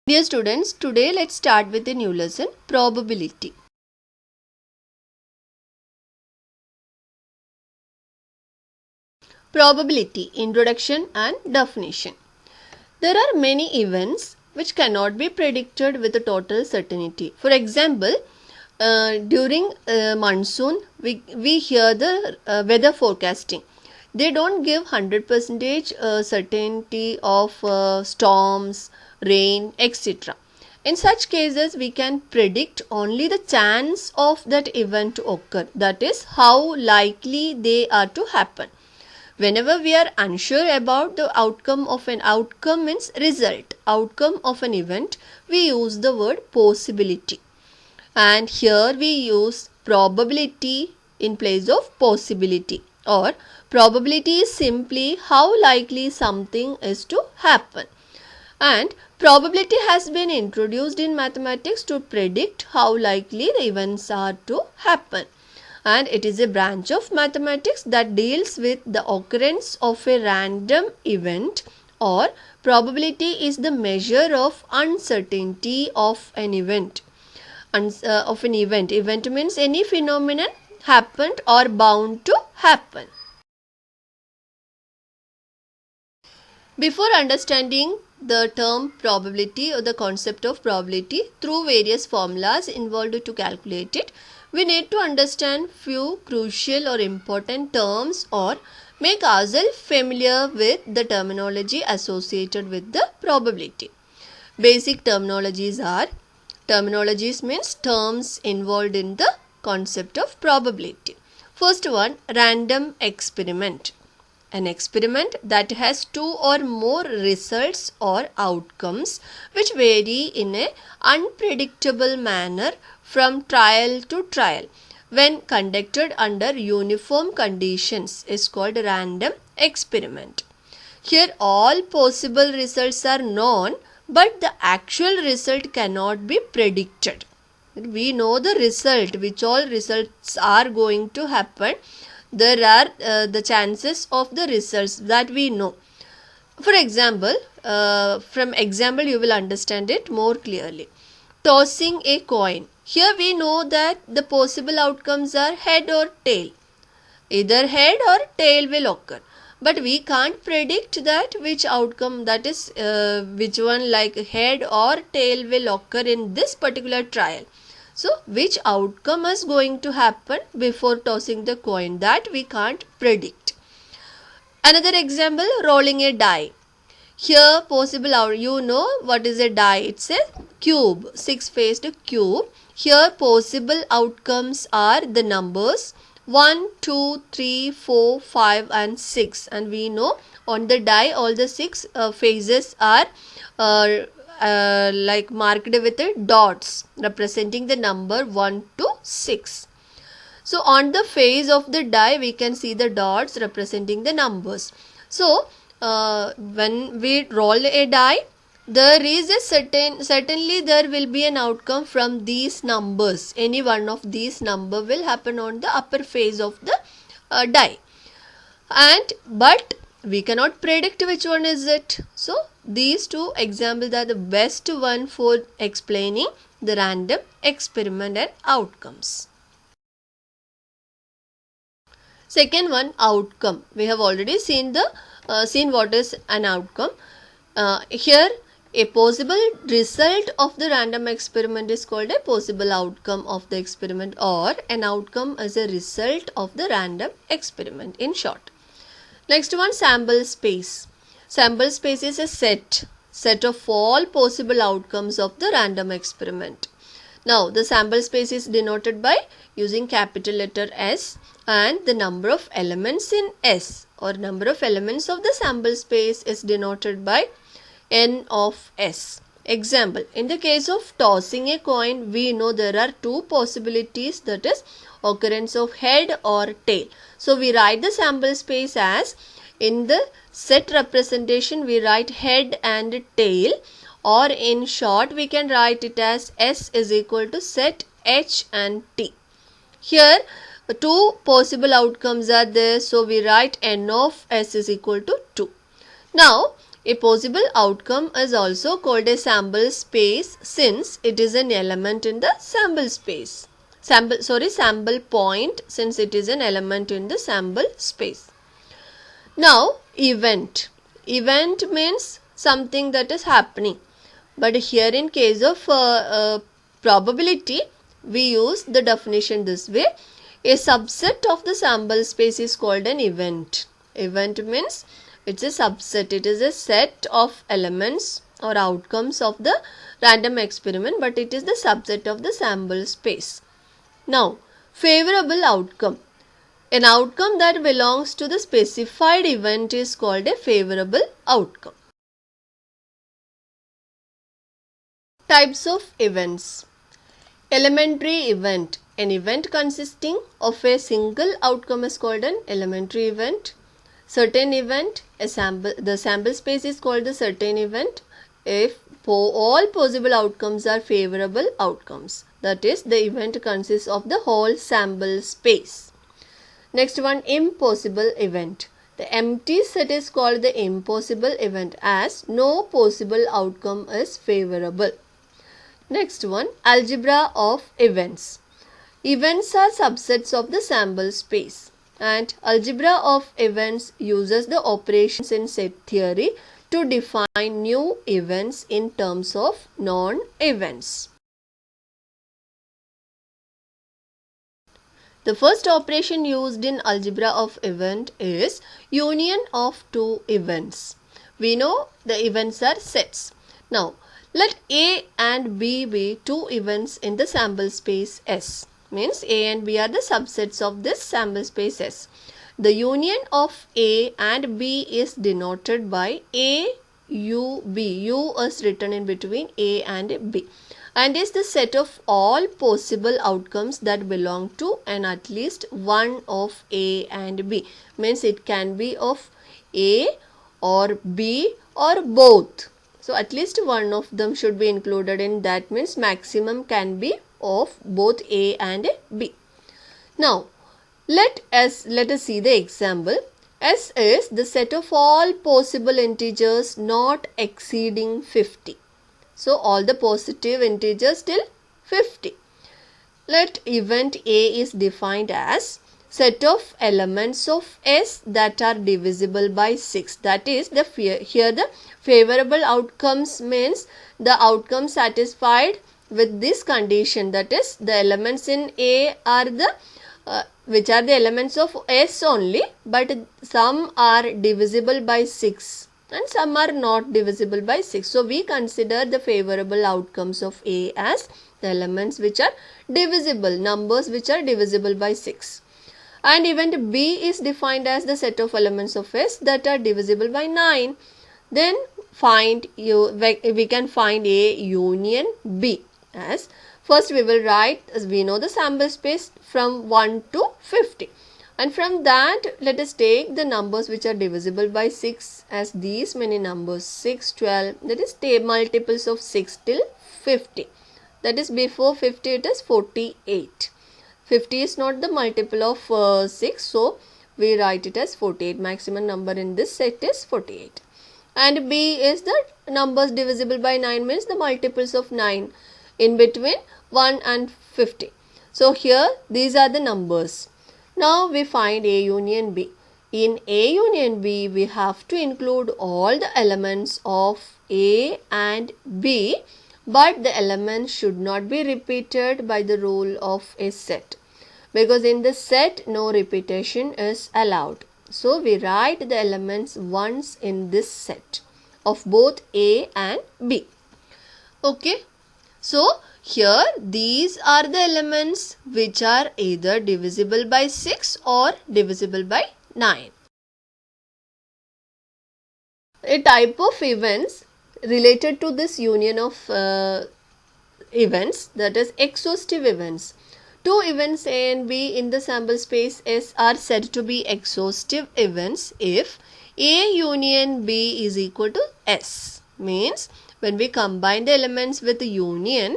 Dear students, today let's start with a new lesson, probability. Probability, introduction and definition. There are many events which cannot be predicted with a total certainty. For example, during monsoon, we hear the weather forecasting. They don't give 100% certainty of storms, rain, etc. In such cases, we can predict only the chance of that event to occur. That is, how likely they are to happen. Whenever we are unsure about the outcome of an outcome means result, outcome of an event, we use the word possibility. And here we use probability in place of possibility, or probability is simply how likely something is to happen. And probability has been introduced in mathematics to predict how likely the events are to happen. And it is a branch of mathematics that deals with the occurrence of a random event, or probability is the measure of uncertainty of an event. Event means any phenomenon happened or bound to happen. Before understanding the term probability or the concept of probability through various formulas involved to calculate it, we need to understand few crucial or important terms or make ourselves familiar with the terminology associated with the probability. Basic terminologies means terms involved in the concept of probability. First one, random experiment. An experiment that has two or more results or outcomes which vary in an unpredictable manner from trial to trial when conducted under uniform conditions is called random experiment. Here all possible results are known, but the actual result cannot be predicted. We know the result, which all results are going to happen. There are the chances of the results that we know. For example, from example you will understand it more clearly. Tossing a coin. Here we know that the possible outcomes are head or tail. Either head or tail will occur. But we can't predict that which outcome, that is which one, like head or tail will occur in this particular trial. So which outcome is going to happen before tossing the coin, that we can't predict. Another example, rolling a die. Here possible you know what is a die. It's a cube, six-faced cube. Here possible outcomes are the numbers 1, 2, 3, 4, 5 and 6, and we know on the die all the six faces are like marked with dots representing the number 1 to 6. So on the face of the die we can see the dots representing the numbers. So when we roll a die, there is a certainly there will be an outcome from these numbers. Any one of these number will happen on the upper face of the die. But we cannot predict which one is it. So these two examples are the best one for explaining the random experiment and outcomes. Second one, outcome. We have already seen what is an outcome. Here a possible result of the random experiment is called a possible outcome of the experiment, or an outcome as a result of the random experiment in short. Next one, sample space. Sample space is a set of all possible outcomes of the random experiment. Now the sample space is denoted by using capital letter S, and the number of elements in S, or number of elements of the sample space, is denoted by N of S. Example, in the case of tossing a coin, we know there are two possibilities, that is occurrence of head or tail. So we write the sample space as, in the set representation we write head and tail, or in short we can write it as S is equal to set H and T. Here two possible outcomes are there, so we write N of S is equal to 2. Now A possible outcome is also called a sample space since it is an element in the sample space. Sample point since it is an element in the sample space. Now, event. Event means something that is happening. But here in case of probability, we use the definition this way. A subset of the sample space is called an event. Event means it's a subset. It is a set of elements or outcomes of the random experiment, but it is the subset of the sample space. Now, favorable outcome. An outcome that belongs to the specified event is called a favorable outcome. Types of events. Elementary event. An event consisting of a single outcome is called an elementary event. Certain event, the sample space is called the certain event if all possible outcomes are favorable outcomes. That is, the event consists of the whole sample space. Next one, impossible event. The empty set is called the impossible event as no possible outcome is favorable. Next one, algebra of events. Events are subsets of the sample space, and algebra of events uses the operations in set theory to define new events in terms of non-events. The first operation used in algebra of event is union of two events. We know the events are sets. Now, let A and B be two events in the sample space S. Means A and B are the subsets of this sample space S. The union of A and B is denoted by A, U, B. U is written in between A and B, and is the set of all possible outcomes that belong to and at least one of A and B. Means it can be of A or B or both. So at least one of them should be included in that. Means maximum can be of both A and B. Now let us see the example. S is the set of all possible integers not exceeding 50. So all the positive integers till 50. Let event A is defined as set of elements of S that are divisible by 6. That is, here the favorable outcomes means the outcome satisfied with this condition, that is, the elements in A are the which are the elements of S only, but some are divisible by 6 and some are not divisible by 6. So we consider the favorable outcomes of A as the elements which are divisible, numbers which are divisible by 6. And event B is defined as the set of elements of S that are divisible by 9. Then we can find A union B as, first we will write, as we know the sample space from 1 to 50. And from that, let us take the numbers which are divisible by 6 as these many numbers, 6, 12, that is multiples of 6 till 50. That is, before 50 it is 48. 50 is not the multiple of 6, so we write it as 48. Maximum number in this set is 48. And B is the numbers divisible by 9, means the multiples of 9 in between 1 and 50. So here these are the numbers. Now we find A union B. In A union B, we have to include all the elements of A and B, but the elements should not be repeated by the rule of a set, because in the set no repetition is allowed. So we write the elements once in this set of both A and B. Okay. So here these are the elements which are either divisible by 6 or divisible by 9. A type of events related to this union of events, that is exhaustive events. Two events A and B in the sample space S are said to be exhaustive events if A union B is equal to S. Means when we combine the elements with the union,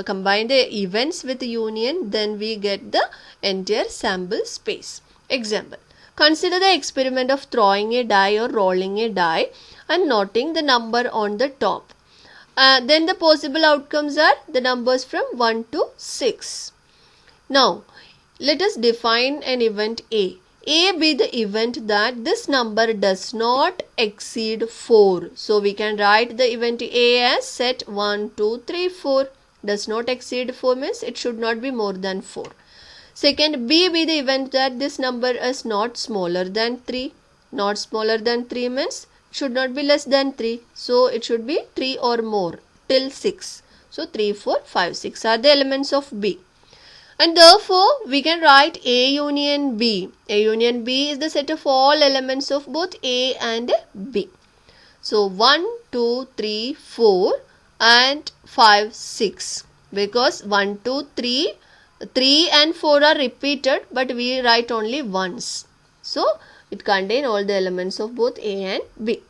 combine the events with the union, then we get the entire sample space. Example. Consider the experiment of throwing a die or rolling a die and noting the number on the top. Then the possible outcomes are the numbers from 1 to 6. Now, let us define an event A. A be the event that this number does not exceed 4. So, we can write the event A as set 1, 2, 3, 4. Does not exceed 4 means it should not be more than 4. Second, B be the event that this number is not smaller than 3. Not smaller than 3 means should not be less than 3. So, it should be 3 or more till 6. So, 3, 4, 5, 6 are the elements of B. And therefore, we can write A union B. A union B is the set of all elements of both A and B. So, 1, 2, 3, 4 and 5, 6. Because 1, 2, 3, 3 and 4 are repeated, but we write only once. So, it contains all the elements of both A and B.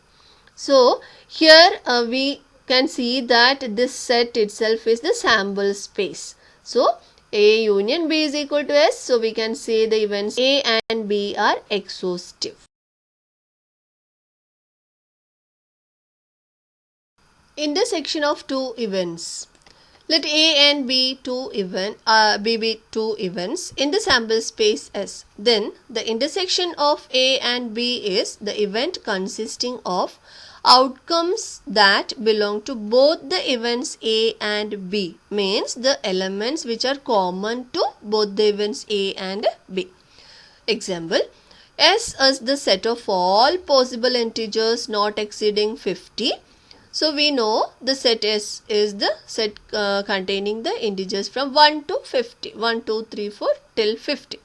So, here we can see that this set itself is the sample space. So, A union B is equal to S. So, we can say the events A and B are exhaustive. Intersection of two events. Let A and B be two events in the sample space S. Then the intersection of A and B is the event consisting of outcomes that belong to both the events A and B, means the elements which are common to both the events A and B. Example, S is the set of all possible integers not exceeding 50. So, we know the set S is the set containing the integers from 1 to 50. 1, 2, 3, 4 till 50.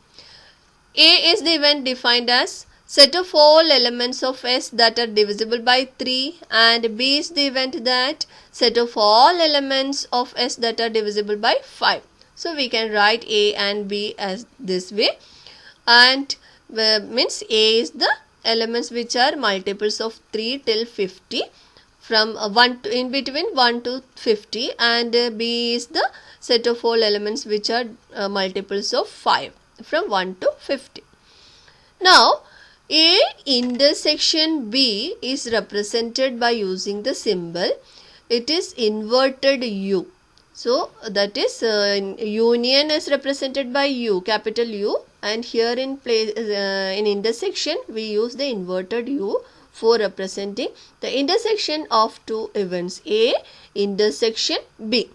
A is the event defined as set of all elements of S that are divisible by 3, and B is the event that set of all elements of S that are divisible by 5. So, we can write A and B as this way, and means A is the elements which are multiples of 3 till 50 from in between 1 to 50, and B is the set of all elements which are multiples of 5 from 1 to 50. Now, A intersection B is represented by using the symbol. It is inverted U. So, that is union is represented by U, capital U, and here in intersection we use the inverted U for representing the intersection of two events A intersection B.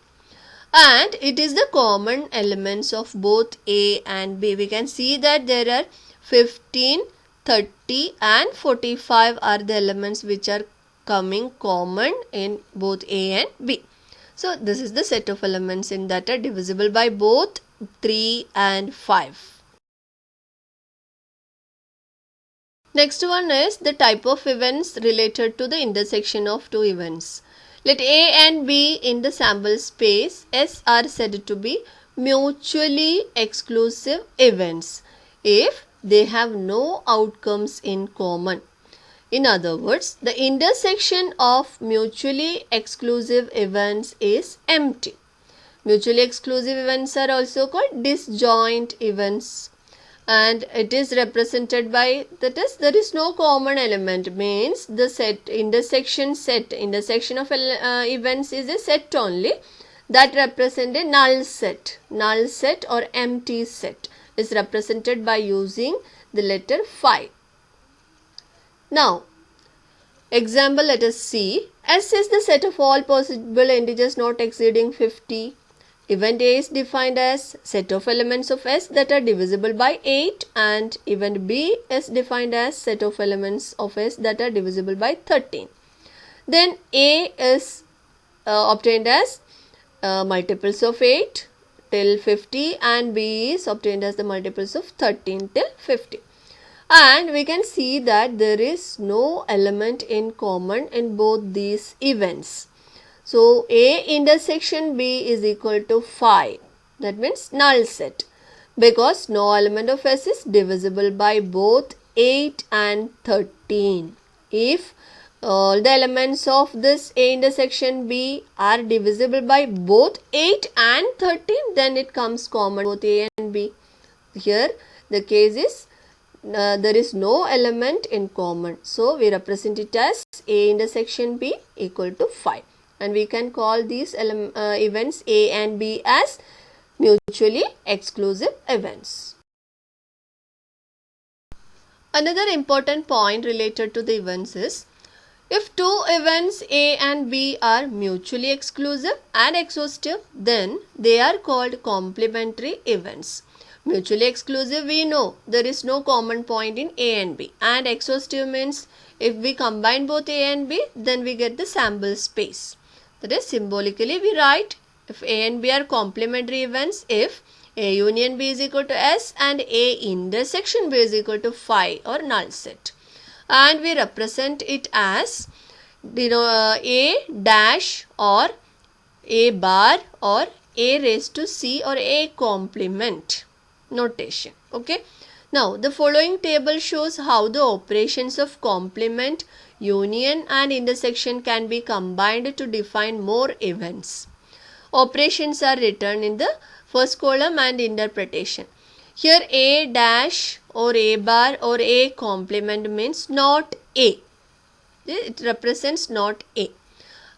And it is the common elements of both A and B. We can see that there are 15, 30 and 45 are the elements which are coming common in both A and B. So, this is the set of elements in that are divisible by both 3 and 5. Next one is the type of events related to the intersection of two events. Let A and B in the sample space S are said to be mutually exclusive events if they have no outcomes in common. In other words, the intersection of mutually exclusive events is empty. Mutually exclusive events are also called disjoint events, and it is represented by, that is, there is no common element, means the intersection of events is a set only that represent a null set. Null set or empty set is represented by using the letter phi. Now, example, let us see. S is the set of all possible integers not exceeding 50. Event A is defined as set of elements of S that are divisible by 8, and event B is defined as set of elements of S that are divisible by 13. Then A is obtained as multiples of 8 till 50, and B is obtained as the multiples of 13 till 50. And we can see that there is no element in common in both these events. So, A intersection B is equal to phi, that means null set, because no element of S is divisible by both 8 and 13. If all the elements of this A intersection B are divisible by both 8 and 13, then it comes common both A and B. Here the case is there is no element in common. So we represent it as A intersection B equal to 5. And we can call these events A and B as mutually exclusive events. Another important point related to the events is, if two events A and B are mutually exclusive and exhaustive, then they are called complementary events. Mutually exclusive, we know there is no common point in A and B, and exhaustive means if we combine both A and B, then we get the sample space. That is, symbolically we write if A and B are complementary events if A union B is equal to S and A intersection B is equal to phi or null set. And we represent it as A dash or A bar or A raised to C or A complement notation. Okay. Now the following table shows how the operations of complement, union and intersection can be combined to define more events. Operations are written in the first column and interpretation. Here A dash or A bar or A complement means not A. It represents not A.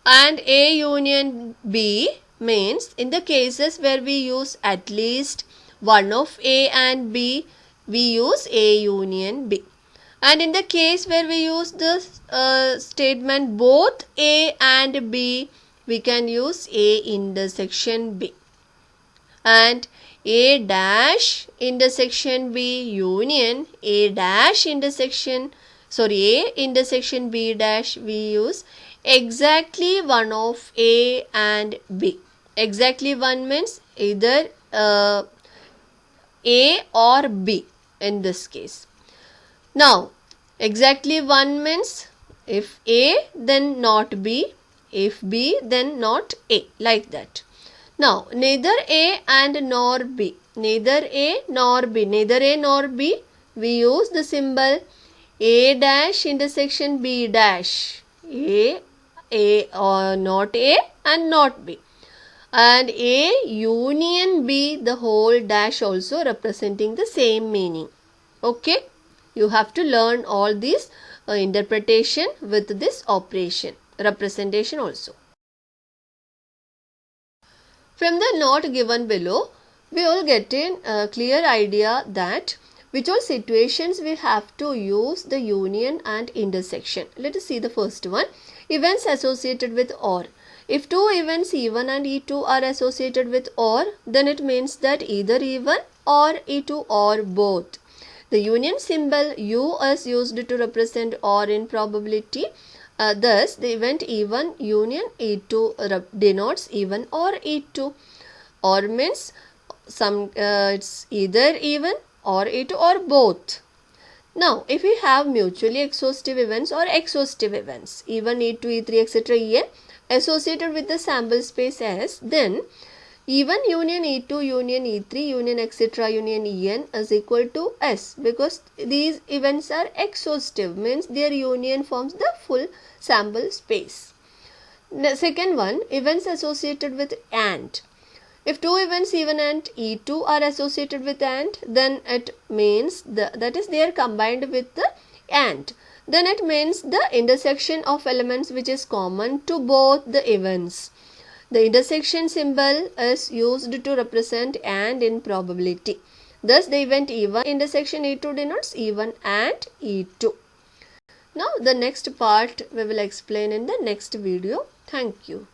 And A union B means in the cases where we use at least one of A and B, we use A union B. And in the case where we use the statement both A and B, we can use A intersection B. And A dash intersection B union A dash intersection B dash, we use exactly one of A and B. Exactly one means either A or B in this case. Now exactly one means if A then not B, if B then not A, like that. Now neither A and nor B, neither A nor B, we use the symbol A dash intersection B dash. A or not A and not B. And A union B, the whole dash also representing the same meaning. Okay. You have to learn all these interpretation with this operation, representation also. From the note given below, we all get a clear idea that which all situations we have to use the union and intersection. Let us see the first one. Events associated with OR. If two events E1 and E2 are associated with OR, then it means that either E1 or E2 or both. The union symbol U is used to represent OR in probability. Thus, the event E1 union E2 denotes E1 or E2. OR means it's either E1 or E2 or both. Now, if we have mutually exhaustive events or exhaustive events, E1, E2, E3, etc., En associated with the sample space S, then E1 union E2 union E3 union etc. union En is equal to S, because these events are exhaustive, means their union forms the full sample space. The second one, events associated with AND. If two events E1 and E2 are associated with AND, then it means that is they are combined with the AND. Then it means the intersection of elements which is common to both the events. The intersection symbol is used to represent AND in probability. Thus, the event E1 intersection E2 denotes E1 and E2. Now, the next part we will explain in the next video. Thank you.